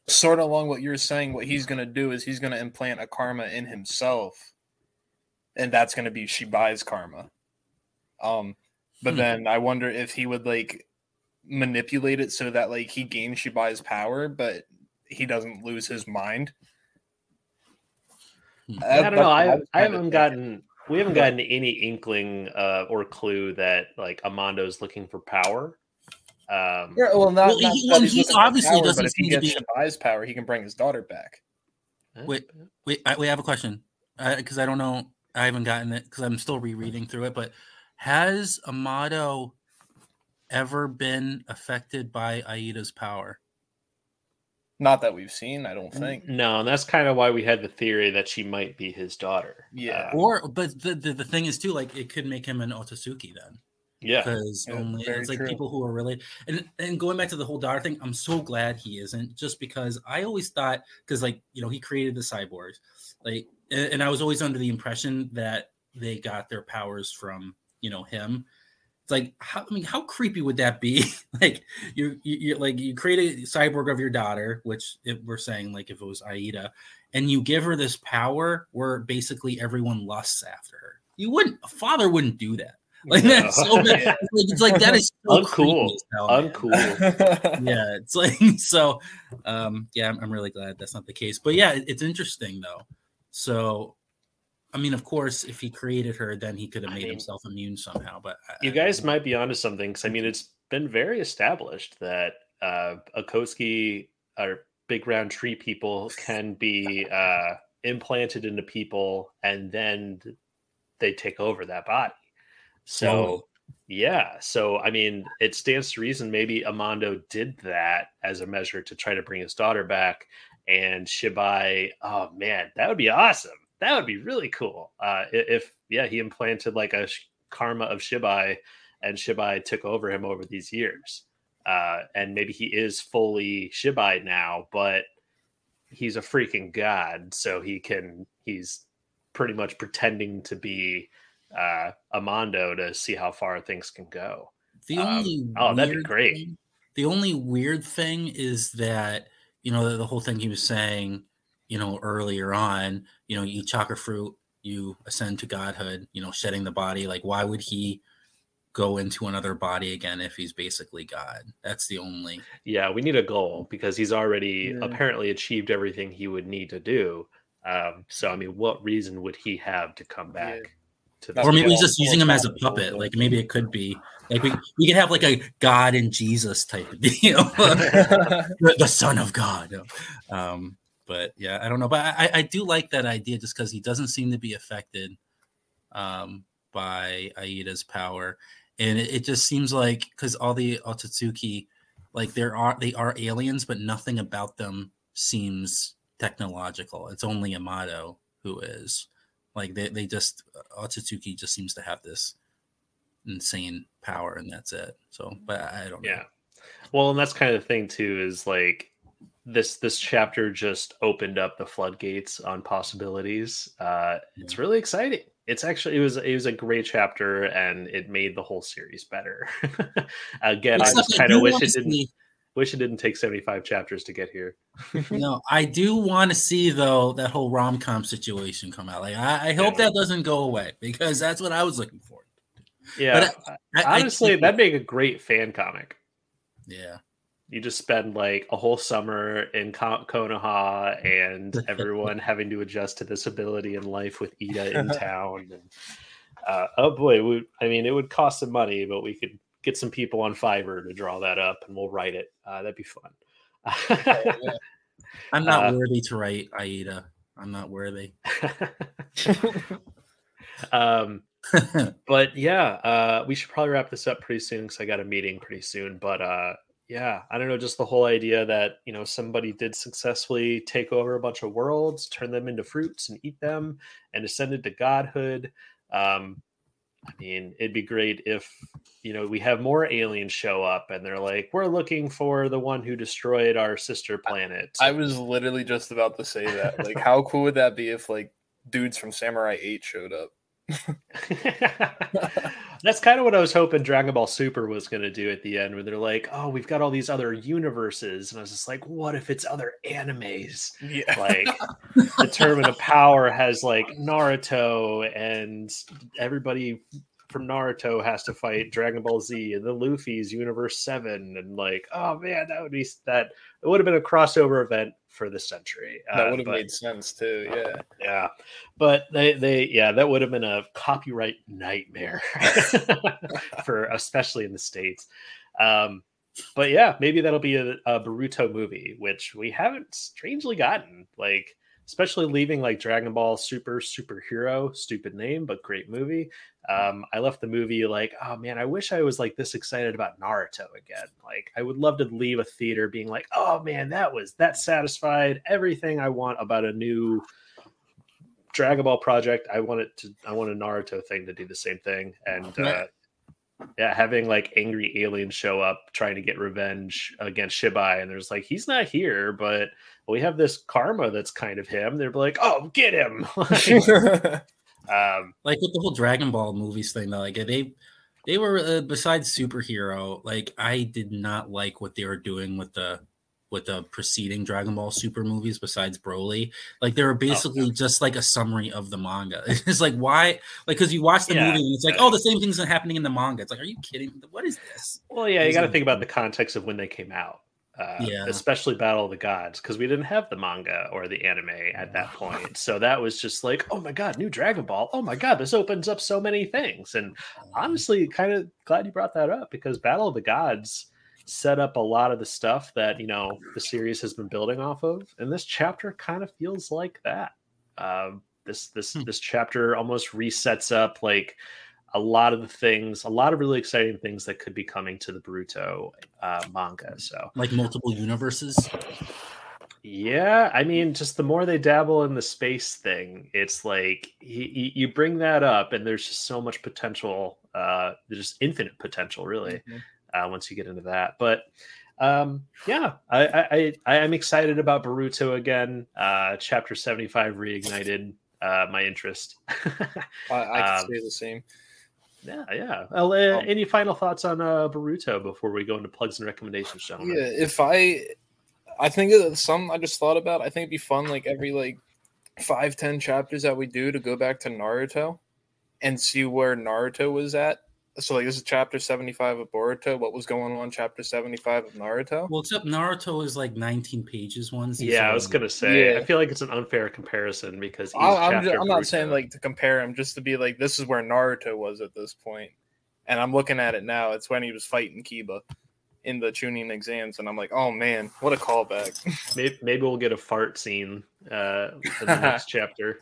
Sort of along what you're saying, what he's going to do is he's going to implant a karma in himself, and that's going to be Shibai's karma. But then I wonder if he would like manipulate it so that like he gains Shibai's power, but he doesn't lose his mind. I don't know. We haven't gotten any inkling or clue that like Amando's looking for power. He's obviously doesn't. But if he gets Shibai's power, he can bring his daughter back. We have a question because I don't know. I haven't gotten it because I'm still rereading through it. But has Amato ever been affected by Aida's power? Not that we've seen, I don't think. No, and that's kind of why we had the theory that she might be his daughter. Yeah. But the thing is too, like it could make him an Otsutsuki then. Yeah. Because it's like people who are really and going back to the whole daughter thing, I'm so glad he isn't, just because I always thought, because like, he created the cyborgs. Like, and I was always under the impression that they got their powers from, him. Like, how creepy would that be? Like you create a cyborg of your daughter, which we're saying like if it was Aida, and you give her this power where basically everyone lusts after her. A father wouldn't do that. Like that's so bad. It's like that is so uncool. Uncool. Yeah, it's like so. Yeah, I'm really glad that's not the case. But yeah, it's interesting though. So. I mean, of course, if he created her, then he could have made himself immune somehow. But you guys might be onto something, because I mean, it's been very established that Akotsuki or big round tree people can be implanted into people, and then they take over that body. So yeah, so I mean, it stands to reason maybe Amando did that as a measure to try to bring his daughter back, and Shibai. Oh man, that would be awesome. That would be really cool if he implanted like a karma of Shibai, and Shibai took over him over these years. And maybe he is fully Shibai now, but he's a freaking god. So he's pretty much pretending to be Amando to see how far things can go. That'd be great. The only weird thing is that, the whole thing he was saying, earlier on, you eat chakra fruit, you ascend to godhood, shedding the body. Like, why would he go into another body again if he's basically God? That's the only. Yeah, we need a goal, because he's already apparently achieved everything he would need to do. So, I mean, what reason would he have to come back? Or maybe he's just using him as a puppet. Like, maybe it could be like we could have like a God and Jesus type of deal. The Son of God. But yeah, I don't know. But I do like that idea, just because he doesn't seem to be affected by Aida's power. And it just seems like, because all the Otsutsuki, like they are aliens, but nothing about them seems technological. It's only Amato who is. Like they just, Otsutsuki just seems to have this insane power, and that's it. So, but I don't know. Yeah. Well, and that's kind of the thing too, is like, this chapter just opened up the floodgates on possibilities. It's really exciting. It's actually it was a great chapter, and it made the whole series better. Again, I just kind of wish it didn't take 75 chapters to get here. I do want to see though that whole rom-com situation come out. Like I hope that doesn't go away, because that's what I was looking for. Yeah, but honestly, that'd make a great fan comic. Yeah. You just spend like a whole summer in Konoha, and everyone having to adjust to this ability in life with Ida in town. And, oh boy, I mean, it would cost some money, but we could get some people on Fiverr to draw that up, and we'll write it. That'd be fun. Yeah. I'm not worthy to write Aida. I'm not worthy. But yeah, we should probably wrap this up pretty soon because I got a meeting pretty soon. But yeah, I don't know, just the whole idea that, you know, somebody did successfully take over a bunch of worlds, turn them into fruits and eat them, and ascended to godhood. I mean, it'd be great if, you know, we have more aliens show up and they're like, we're looking for the one who destroyed our sister planet. I was literally just about to say that. Like, how cool would that be if like dudes from Samurai 8 showed up? That's kind of what I was hoping Dragon Ball Super was going to do at the end, where they're like, oh, we've got all these other universes. And I was just like, what if it's other animes? Yeah. Like, the Tournament of Power has like Naruto, and everybody from Naruto has to fight Dragon Ball Z, and the Luffy's Universe 7. And like, oh man, it would have been a crossover event for the century. That would have made sense too. Yeah. Yeah. But that would have been a copyright nightmare for, especially in the States. But yeah, maybe that'll be a Boruto movie, which we haven't strangely gotten, like, especially leaving like Dragon Ball Superhero, stupid name, but great movie. I left the movie like, oh man, I wish I was like this excited about Naruto again. Like, I would love to leave a theater being like, oh man, that satisfied everything I want about a new Dragon Ball project. I want a Naruto thing to do the same thing. And yeah, having like angry aliens show up trying to get revenge against Shibai, and there's like, he's not here, but we have this karma that's kind of him. They're like, oh, get him. Like with the whole Dragon Ball movies thing, though, like they were besides superhero, like I did not like what they were doing with the preceding Dragon Ball Super movies. Besides Broly, like they were basically just like a summary of the manga. It's like, why? Like, because you watch the movie and it's like, oh, the same things are happening in the manga. It's like, are you kidding? What is this? Well, yeah, you got to think about the context of when they came out. Especially Battle of the Gods, because we didn't have the manga or the anime at that point. So that was just like, oh my god, new Dragon Ball. Oh my god, this opens up so many things. And honestly, kind of glad you brought that up, because Battle of the Gods set up a lot of the stuff that, you know, the series has been building off of. And this chapter kind of feels like that. This chapter almost resets up like a lot of really exciting things that could be coming to the Boruto manga. So, like multiple universes. Yeah, I mean, just the more they dabble in the space thing, it's like you bring that up, and there's just so much potential. There's just infinite potential, really, once you get into that. But yeah, I'm excited about Boruto again. Chapter 75 reignited my interest. I can say the same. Yeah. Well, any final thoughts on Boruto before we go into plugs and recommendations, gentlemen? Yeah, if I think of some I just thought about. I think it'd be fun, like every like 5-10 chapters that we do, to go back to Naruto and see where Naruto was at. So like this is chapter 75 of Boruto. What was going on chapter 75 of Naruto? Well, except Naruto is like 19 pages once. Yeah, I was gonna say. I feel like it's an unfair comparison because I'm not saying like to compare him, just to be like, this is where Naruto was at this point. And I'm looking at it now. It's when he was fighting Kiba in the Chunin exams, and I'm like, oh man, what a callback. Maybe we'll get a fart scene in the next chapter.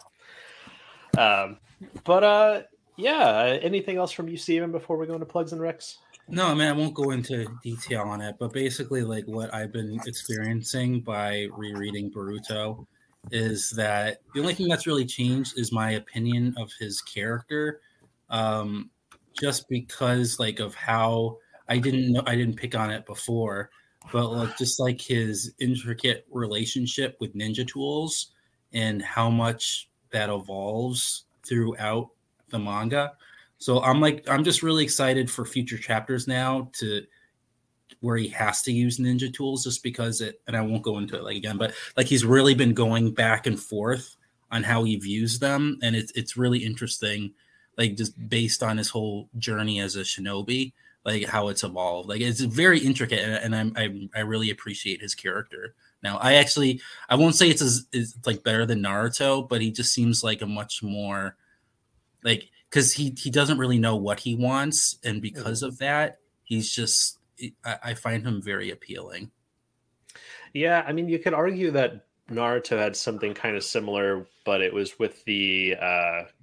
Yeah, anything else from you, Steven, before we go into plugs and recs? No, I mean, I won't go into detail on it, but basically, like, what I've been experiencing by rereading Boruto is that the only thing that's really changed is my opinion of his character, just because, like, of how I didn't pick on it before, but like just like his intricate relationship with ninja tools and how much that evolves throughout the manga. So I'm just really excited for future chapters now to where he has to use ninja tools, just because and I won't go into it like again, but like he's really been going back and forth on how he views them, and it's really interesting, like just based on his whole journey as a shinobi. like how it's evolved. Like it's very intricate, and I really appreciate his character. Now, I won't say it's like better than Naruto, but he just seems like a much more like, because he doesn't really know what he wants, and because of that, he's just I find him very appealing. Yeah, I mean, you could argue that Naruto had something kind of similar, but it was with the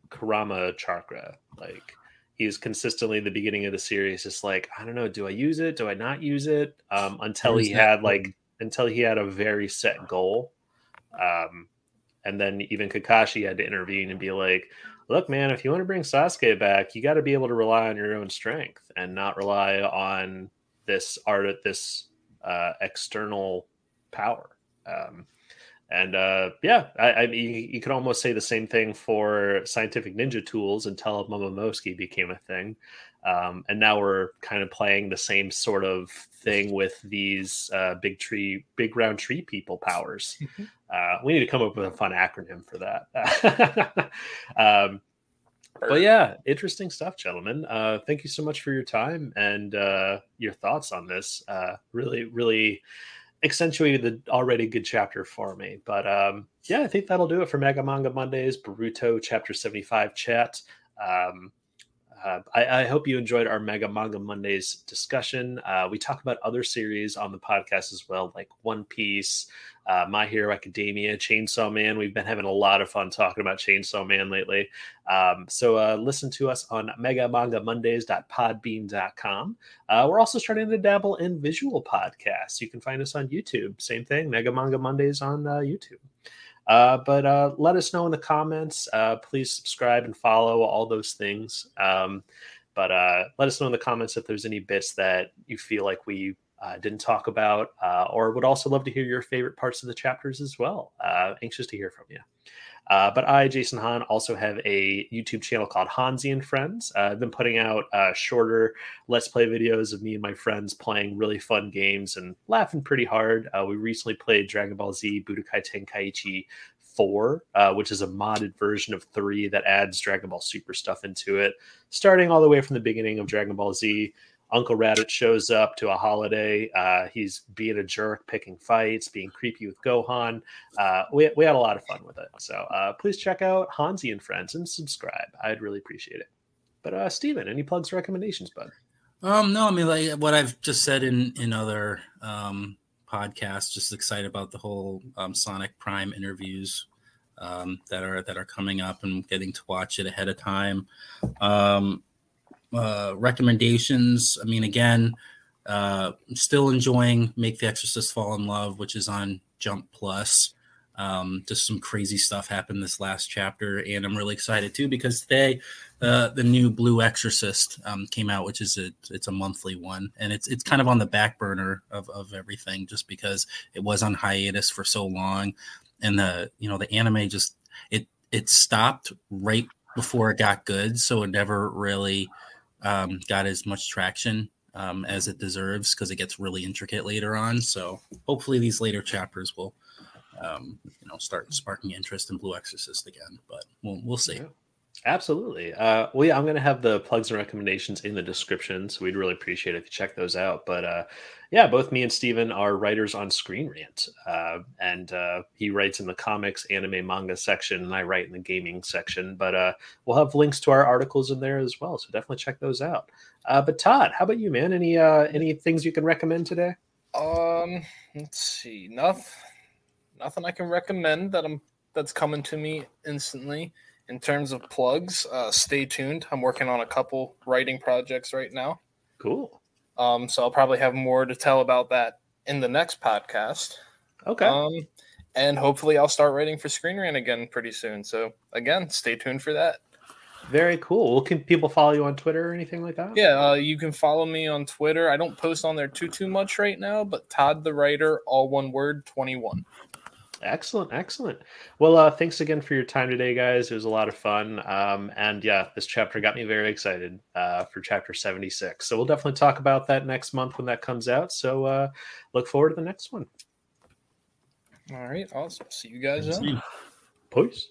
Kurama chakra. Like, he's consistently at the beginning of the series, just like, I don't know, do I use it? Do I not use it? Until he had a very set goal. And then even Kakashi had to intervene and be like, look, man, if you want to bring Sasuke back, you got to be able to rely on your own strength and not rely on this external power. You could almost say the same thing for scientific ninja tools until Momomosuke became a thing. And now we're kind of playing the same sort of thing with these big round tree people powers. We need to come up with a fun acronym for that. But yeah, interesting stuff, gentlemen. Thank you so much for your time and your thoughts on this. Really, really accentuated the already good chapter for me. But yeah, I think that'll do it for Mega Manga Mondays, Boruto Chapter 75 chat. I hope you enjoyed our Mega Manga Mondays discussion. We talk about other series on the podcast as well, like One Piece, My Hero Academia, Chainsaw Man. We've been having a lot of fun talking about Chainsaw Man lately. So listen to us on megamangamondays.podbean.com. We're also starting to dabble in visual podcasts. You can find us on YouTube. Same thing, Mega Manga Mondays on YouTube. But let us know in the comments. Please subscribe and follow, all those things. But let us know in the comments if there's any bits that you feel like we didn't talk about, or would also love to hear your favorite parts of the chapters as well. Anxious to hear from you. But I, Jason Hahn, also have a YouTube channel called Honzy and Friends. I've been putting out shorter Let's Play videos of me and my friends playing really fun games and laughing pretty hard. We recently played Dragon Ball Z Budokai Tenkaichi 4, which is a modded version of 3 that adds Dragon Ball Super stuff into it, starting all the way from the beginning of Dragon Ball Z. Uncle Raditz shows up to a holiday. He's being a jerk, picking fights, being creepy with Gohan. We had a lot of fun with it. So please check out Honzy and Friends and subscribe. I'd really appreciate it. But Steven, any plugs or recommendations, bud? No, I mean, like what I've just said in other podcasts, just excited about the whole Sonic Prime interviews that are coming up and getting to watch it ahead of time. Recommendations, I mean, again, still enjoying Make the Exorcist Fall in Love, which is on Jump Plus. Just some crazy stuff happened this last chapter, and I'm really excited too because today the new Blue Exorcist came out, which is it's a monthly one, and it's kind of on the back burner of everything just because it was on hiatus for so long, and the anime just it stopped right before it got good, so it never really got as much traction as it deserves because it gets really intricate later on. So hopefully these later chapters will start sparking interest in Blue Exorcist again, but we'll see. Yeah. Absolutely. Well, yeah, I'm going to have the plugs and recommendations in the description, so we'd really appreciate it if you check those out. But yeah, both me and Steven are writers on Screen Rant, and he writes in the comics, anime, manga section, and I write in the gaming section. But we'll have links to our articles in there as well, so definitely check those out. But Todd, how about you, man? Any things you can recommend today? Let's see. Nothing I can recommend that's coming to me instantly. In terms of plugs, stay tuned. I'm working on a couple writing projects right now. Cool. So I'll probably have more to tell about that in the next podcast. Okay. And hopefully I'll start writing for Screen Rant again pretty soon. So again, stay tuned for that. Very cool. Well, can people follow you on Twitter or anything like that? Yeah, you can follow me on Twitter. I don't post on there too much right now, but Todd the Writer, all one word, 21. Excellent. Well, thanks again for your time today, guys. It was a lot of fun. And yeah, this chapter got me very excited for chapter 76. So we'll definitely talk about that next month when that comes out. So look forward to the next one. All right. Awesome. See you guys then. Peace.